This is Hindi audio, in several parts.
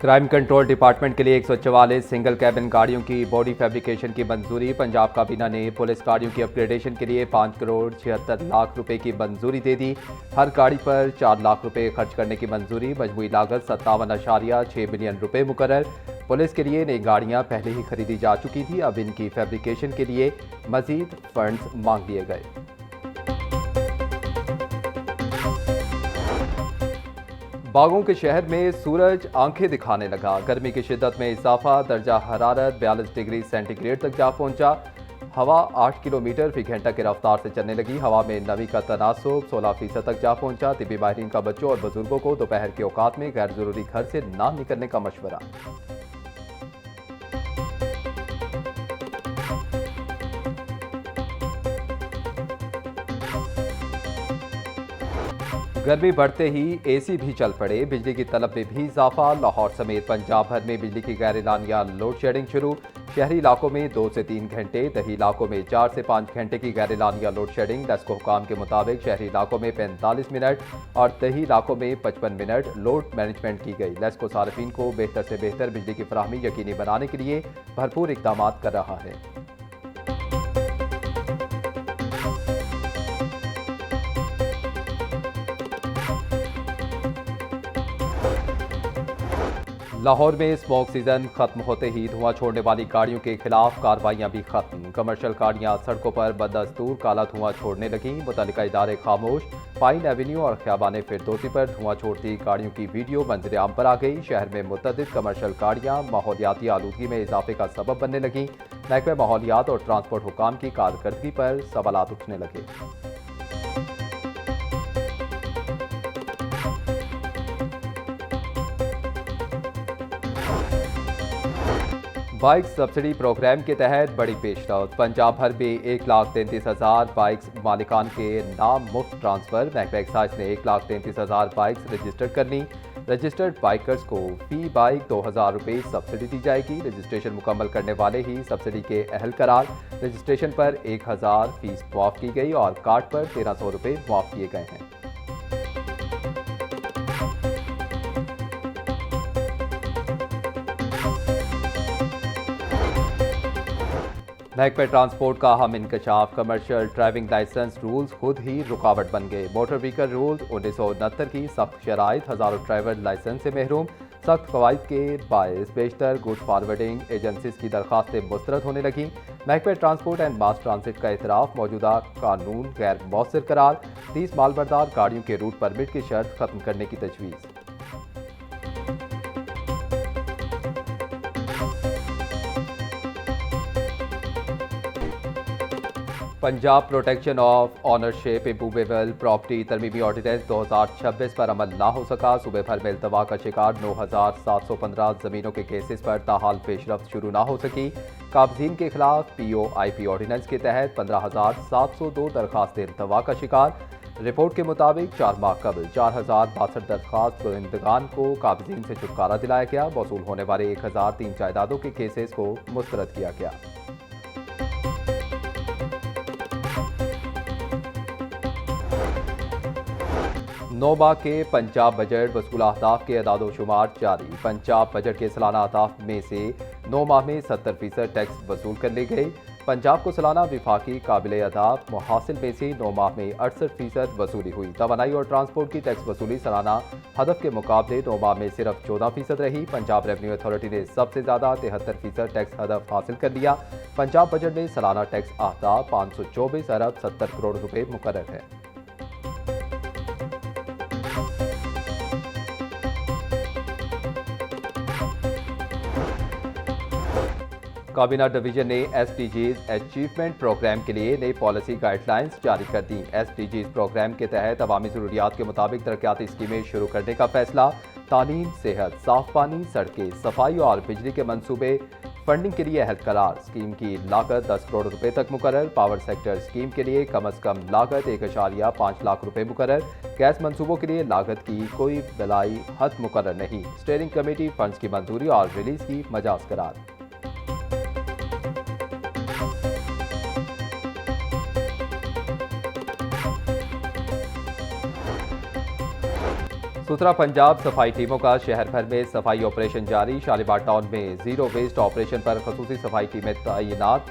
क्राइम कंट्रोल डिपार्टमेंट के लिए 144 सिंगल कैबिन गाड़ियों की बॉडी फैब्रिकेशन की मंजूरी। पंजाब काबीना ने पुलिस गाड़ियों की अपग्रेडेशन के लिए 5 करोड़ 76 लाख रुपए की मंजूरी दे दी। हर गाड़ी पर 4 लाख रुपए खर्च करने की मंजूरी। मजमूई लागत 57.6 बिलियन रुपए मुकर्रर। पुलिस के लिए नई गाड़ियां पहले ही खरीदी जा चुकी थी, अब इनकी फैब्रिकेशन के लिए मजीद फंड्स मांग लिए गए। बागों के शहर में सूरज आंखें दिखाने लगा। गर्मी की शिद्दत में इजाफा, दर्जा हरारत 42 डिग्री सेंटीग्रेड तक जा पहुंचा। हवा 8 किलोमीटर फी घंटा की रफ्तार से चलने लगी। हवा में नमी का तनासुब 16% तक जा पहुंचा। तिब्बी माहिरीन का बच्चों और बुजुर्गों को दोपहर के औकात में गैर जरूरी घर से ना निकलने का मशवरा। गर्मी बढ़ते ही एसी भी चल पड़े। बिजली की तलब में भी इजाफा। लाहौर समेत पंजाब भर में बिजली की गैर एलानिया लोड शेडिंग शुरू। शहरी इलाकों में 2 से 3 घंटे, दही इलाकों में 4 से 5 घंटे की गैर एलानिया लोड शेडिंग। लेस्को हुकाम के मुताबिक शहरी इलाकों में 45 मिनट और दही इलाकों में 55 मिनट लोड मैनेजमेंट की गई। लेस्को सार्फिन को बेहतर से बेहतर बिजली की फराहमी यकीनी बनाने के लिए भरपूर इकदाम कर रहा है। लाहौर में स्मोक सीजन खत्म होते ही धुआं छोड़ने वाली गाड़ियों के खिलाफ कार्रवाइयां भी खत्म। कमर्शियल गाड़ियां सड़कों पर बदस्तूर काला धुआं छोड़ने लगी। मुतल्लिका इदारे खामोश। पाइन एवेन्यू और ख्याबान फिरदौसी पर धुआं छोड़ती गाड़ियों की वीडियो मंजर आम पर आ गई। शहर में मुतअद्दिद कमर्शियल गाड़ियां माहौलियाती आलूदगी में इजाफे का सबब बनने लगी। महकमे माहौलियात और ट्रांसपोर्ट हुकाम की कारकर्दगी पर सवालात उठने लगे। बाइक सब्सिडी प्रोग्राम के तहत बड़ी पेशरफ्त। पंजाब भर में 1,33,000 बाइक्स मालिकान के नाम मुफ्त ट्रांसफर। महकमा एक्साइज ने 1,33,000 बाइक्स रजिस्टर कर ली। रजिस्टर्ड बाइकर्स को फी बाइक 2,000 रुपये सब्सिडी दी जाएगी। रजिस्ट्रेशन मुकम्मल करने वाले ही सब्सिडी के अहल करार। रजिस्ट्रेशन पर 1,000 फीस मुआफ की गई और कार्ड पर 1,300 रुपये मुआफ किए गए हैं। महकमे ट्रांसपोर्ट का हम इंकशाफ। कमर्शियल ड्राइविंग लाइसेंस रूल्स खुद ही रुकावट बन गए। मोटर व्हीकल रूल्स 1969 की सख्त शराइत, हज़ारों ड्राइवर लाइसेंस से महरूम। सख्त कवायद के बायस बेशतर गुड फॉरवर्डिंग एजेंसीज की दरखास्तें मुस्तरद होने लगी। महकमे ट्रांसपोर्ट एंड मास ट्रांसिट का एतराफ़, मौजूदा कानून गैर मौसर करार। 30 मालबरदार गाड़ियों के रूट परमिट की शर्त खत्म करने की तजवीज़। Punjab protection of ownership improvable property तरमीमी ऑर्डिनेंस 2026 पर अमल ना हो सका। सूबे भर में इल्तवा का शिकार 9,715 जमीनों के केसेस पर ताहाल पेशरफ्त शुरू ना हो सकी। काबजीन के खिलाफ POIP ऑर्डिनेंस के तहत 15,702 दरखास्तें इल्तवा का शिकार। रिपोर्ट के मुताबिक 4 माह कबल 4,062 दरखास्त गुरिंदगान को काबजीन से छुटकारा दिलाया गया। वसूल होने वाले 1,003 जायदादों के केसेस को मुस्तरद किया गया। नौमा के पंजाब बजट वसूल अहदाफ के अदाद-ओ-शुमार जारी। पंजाब बजट के सालाना अहदाफ में से 9 माह में 70% टैक्स वसूल कर ले गए। पंजाब को सालाना विफाकी काबिल अहदाफ हासिल में से 9 माह में 68% वसूली हुई। तवानाई और ट्रांसपोर्ट की टैक्स वसूली सालाना हदफ के मुकाबले 9 माह में सिर्फ 14% रही। पंजाब रेवेन्यू अथॉरिटी ने सबसे ज़्यादा 73% टैक्स हदफ हासिल कर लिया। पंजाब बजट में सालाना टैक्स अहदाफ 524 अरब 70 करोड़ रुपये मुकर्रर है। काबीना डिवीजन ने SDGs अचीवमेंट प्रोग्राम के लिए नई पॉलिसी गाइडलाइंस जारी कर दी। SDGs प्रोग्राम के तहत अवामी ज़रूरियात के मुताबिक तरक्याती स्कीमें शुरू करने का फैसला। तालीम, सेहत, साफ पानी, सड़कें, सफाई और बिजली के मंसूबे फंडिंग के लिए अहल करार। स्कीम की लागत 10 करोड़ रुपए तक मुकर्रर। पावर सेक्टर स्कीम के लिए कम अज कम लागत 1.5 लाख रुपए मुकर्रर। गैस मंसूबों के लिए लागत की कोई बलाई हद मुकर्रर नहीं। स्टीयरिंग कमेटी फंड्स की मंजूरी और रिलीज की मजाज करार। सुथरा पंजाब सफाई टीमों का शहर भर में सफाई ऑपरेशन जारी। शालीमार टाउन में जीरो वेस्ट ऑपरेशन पर खसूसी सफाई टीमें तैनात।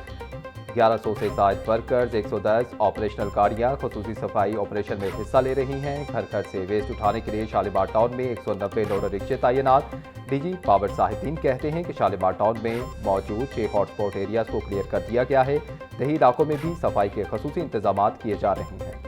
1100 से ज्यादा वर्कर्स, 110 ऑपरेशनल गाड़ियां खसूसी सफाई ऑपरेशन में हिस्सा ले रही हैं। घर घर से वेस्ट उठाने के लिए शालीमार टाउन में 190 लोडर रिक्शे तैनात। डीजी पावर साहिबीन कहते हैं कि शालीमार टाउन में मौजूद 6 हॉटस्पॉट एरियाज को क्लियर कर दिया गया है। दही इलाकों में भी सफाई के खसूसी इंतजाम किए जा रहे हैं।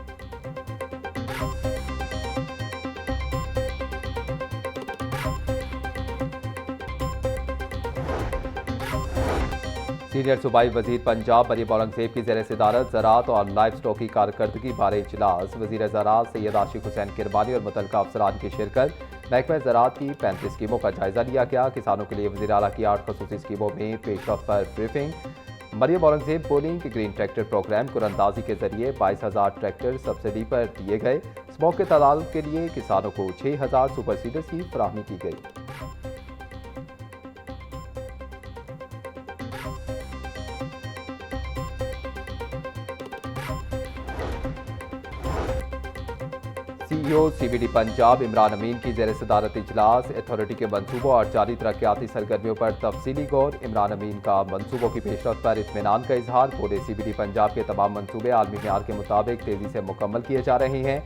सीनियर सूबाई वजीर पंजाब मरियम औरंगजेब की ज़ेर सदारत ज़राअत और लाइफ स्टॉक की कारकर्दगी बारे इजलास। वज़ीर ज़राअत सैयद आशिक हुसैन किरमानी और मुतल्लिका अफसरान की शिरकत। महकमा ज़राअत की 35 स्कीमों का जायजा लिया गया। किसानों के लिए वज़ीर आला की 8 खसूसी स्कीमों में पेशरफ्त पर ब्रीफिंग। मरियम औरंगजेब बोली कि ग्रीन ट्रैक्टर प्रोग्राम कुरंदाजी के जरिए 22,000 ट्रैक्टर सब्सिडी पर दिए गए। स्मोक के तादाद के लिए किसानों को 6,000 सुपर सीडर्स की फराहमी की गई। CEO CBD पंजाब इमरान अमीन की ज़ेर सदारत इजलास। अथॉरिटी के मंसूबों और जारी तरक्याती सरगर्मियों पर तफसीली गौर। इमरान अमीन का मंसूबों की पेशरफ्त पर इत्मीनान का इजहार। बोले CBD पंजाब के तमाम मंसूबे आलमी मेयार के मुताबिक तेजी से मुकम्मल किए जा रहे हैं।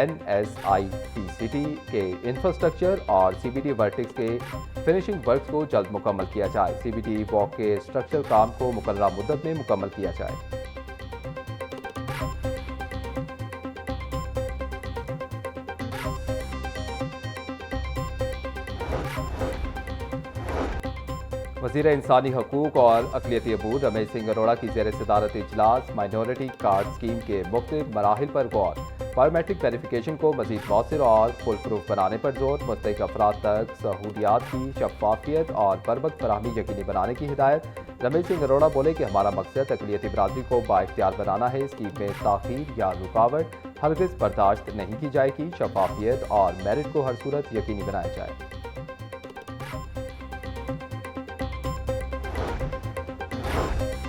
NSIPCT के इंफ्रास्ट्रक्चर और CBD वर्टिक्स के फिनिशिंग वर्क्स को जल्द मुकम्मल किया जाए। CBD वॉक के स्ट्रक्चरल काम को मुकर्ररा मुद्दत में मुकम्मल किया जाए। वज़ीर इंसानी हकूक़ और अक़लियती अमूर रमेश सिंह अरोड़ा की ज़ेर सदारत इजलास। माइनॉरिटी कार्ड स्कीम के मुख्तलिफ मराहिल पर गौर। बायोमेट्रिक वेरिफिकेशन को मज़ीद मौसर और फुल प्रूफ बनाने पर जोर। मुस्तहिक अफराद तक सहूलियात की शफ़ाफियत और बरवक्त फराहमी यकीनी बनाने की हिदायत। रमेश सिंह अरोड़ा बोले कि हमारा मकसद अक़लियती बरादरी को बाइख्तियार बनाना है। स्कीम में ताख़ीर या रुकावट हरगिज़ बर्दाश्त नहीं की जाएगी। शफ़ाफियत और मेरिट को हर सूरत यकीनी बनाया जाए।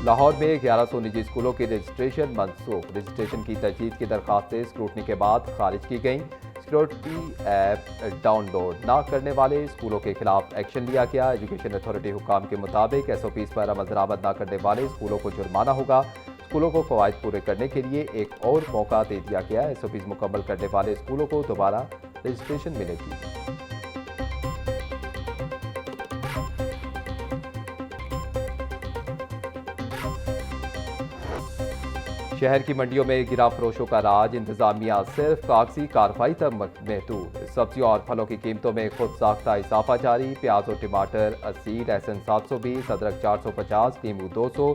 लाहौर में 1100 निजी स्कूलों की रजिस्ट्रेशन मनसूख। रजिस्ट्रेशन की तजदीद की दरखास्तें स्क्रूटनी के बाद खारिज की गईं। सिक्योरिटी ऐप डाउनलोड न करने वाले स्कूलों के खिलाफ एक्शन लिया गया। एजुकेशन अथॉरिटी हुकाम के मुताबिक SOPs पर अमल दरामद न करने वाले स्कूलों को जुर्माना होगा। स्कूलों को क़वायद पूरे करने के लिए एक और मौका दे दिया गया। SOPs मुकम्मल करने वाले स्कूलों को दोबारा रजिस्ट्रेशन मिलेगी। शहर की मंडियों में गिरा फरोशों का राज। इंतजामिया सिर्फ कागजी कार्रवाई तक महदूद। सब्जियों और फलों की कीमतों में खुद साख्ता इजाफा जारी। प्याज और टमाटर 80, लहसुन 720, अदरक 450, नींबू 200,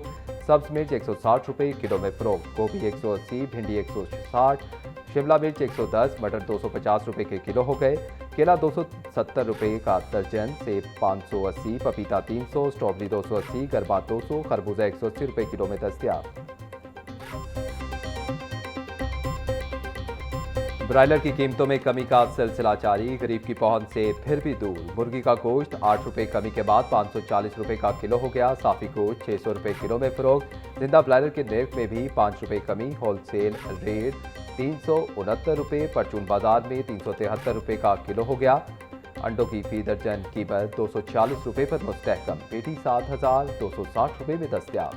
सब्ज मिर्च 160 रुपये किलो में फरोख्त। गोभी 180, भिंडी 160, शिमला मिर्च 110, मटर 250 रुपये के किलो हो गए। केला 270 रुपये का दर्जन, सेब 580, पपीता 300, स्ट्रॉबेरी 280, गरबा 200, खरबूजा 180 रुपये किलो में दस्तयाब। ब्रायलर की कीमतों में कमी का सिलसिला जारी। गरीब की पहुंच से फिर भी दूर। मुर्गी का गोश्त 8 रुपये कमी के बाद 540 रुपये का किलो हो गया। साफी गोश्त 600 रुपये किलो में फरोख्त। जिंदा ब्रायलर के नर्ख में भी 5 रुपये कमी। होलसेल रेट 369 रुपये। परचून बाजार में 373 रुपये का किलो हो गया। अंडों की फी दर्जन कीमत 240 रुपये पर मुस्तहकम। पेटी 7,260 रुपये में दस्तयाब।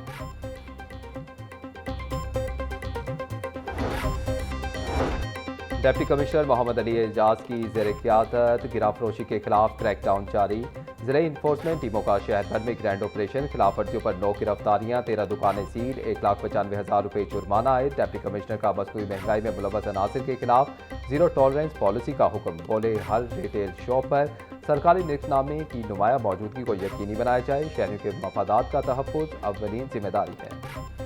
डिप्टी कमिश्नर मोहम्मद अली एजाज की ज़ेर क़यादत गिरा फरोशी के खिलाफ क्रैकडाउन जारी। ज़िला इन्फोर्समेंट टीमों का शहर भर में ग्रैंड ऑपरेशन। खिलाफ वर्जियों पर 9 गिरफ्तारियां, 13 दुकानें सील, 1,95,000 रुपये जुर्माना आए। डिप्टी कमिश्नर का मसनूई महंगाई में मुलव्वस अनासिर के खिलाफ जीरो टॉलरेंस पॉलिसी का हुक्म। बोले हर रिटेल शॉप पर सरकारी निकनामे की नुमाया मौजूदगी को यकीनी बनाया जाए। शहरियों के मफादात का तहफ़्फ़ुज़ अव्वलीन जिम्मेदारी है।